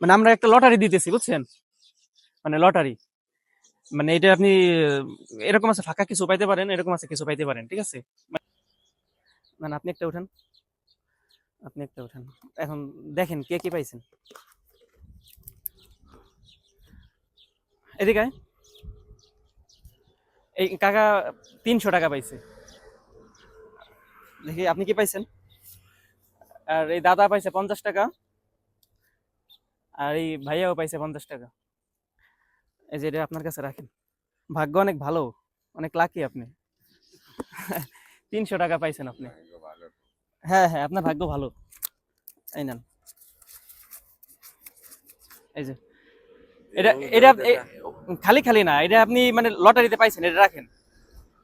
মানে আমরা একটা লটারি দিতেছি, বুঝছেন? মানে লটারি, মানে এটা আপনি এরকম আছে, ফাঁকা কিছু পাইতে পারেন, এরকম আছে কিছু পাইতে পারেন, ঠিক আছে? মানে আপনি একটা উঠেন, আপনি একটা উঠেন। এখন দেখেন কে কি পাইছেন। এদিকে আয়। এই কাকা 300 টাকা পাইছে। দেখি আপনি কি পাইছেন। আর এই দাদা পাইছে 50 টাকা। আর এই ভাইয়াও পাইছে 50 টাকা। এই যে এটা আপনার কাছে রাখেন। ভাগ্য অনেক ভালো, অনেক লাকি আপনি। 300 টাকা পাইছেন আপনি। হ্যাঁ হ্যাঁ, আপনার ভাগ্য ভালো। এই নেন, এই যে এটা এটা খালি খালি না, এটা আপনি মানে লটারিতে পাইছেন, এটা রাখেন।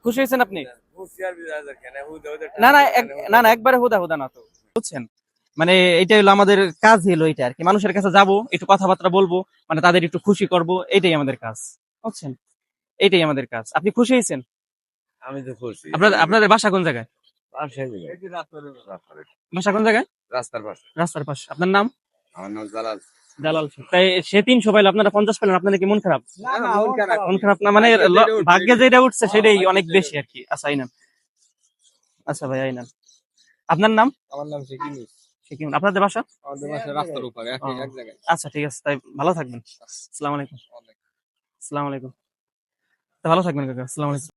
খুশি হয়েছেন আপনি? না না না না, একবারে হুদা হুদা না তো, বুঝছেন? মানে এটা হলো আমাদের কাজ, হলো এটা আর কি, মানুষের কাছে যাব, একটু কথাবার্তা বলবো, মানে তাদের একটু খুশি করব, এটাই আমাদের কাজ, বুঝছেন? এটাই আমাদের কাজ। আপনি খুশি হয়েছেন? আমি তো খুশি। আপনাদের বাসা কোন জায়গায়? বাসা কোন জায়গায়? রাস্তার পাশে। রাস্তার পাশে। আপনার নাম? আমার নাম জালাল। দালাল সাহেব। তাই সে 300 পাইলো, আপনারা 50 পেলেন, আপনাদের কি মন খারাপ? মন খারাপ না, মানে ভাগ্যে যেটা উঠছে সেটাই অনেক বেশি আর কি। আচ্ছা আইনান, আচ্ছা ভাই আইনান। আপনার নাম? আমার নাম সিকিম। সিকিম। আপনাদের বাসা? আমাদের বাসা রাস্তার উপরে ও, এক জায়গায়। আচ্ছা ঠিক আছে, তাই ভালো থাকবেন। আসসালামু আলাইকুম। আসসালামু আলাইকুম। তা ভালো থাকবেন কাকা, আসসালামু আলাইকুম।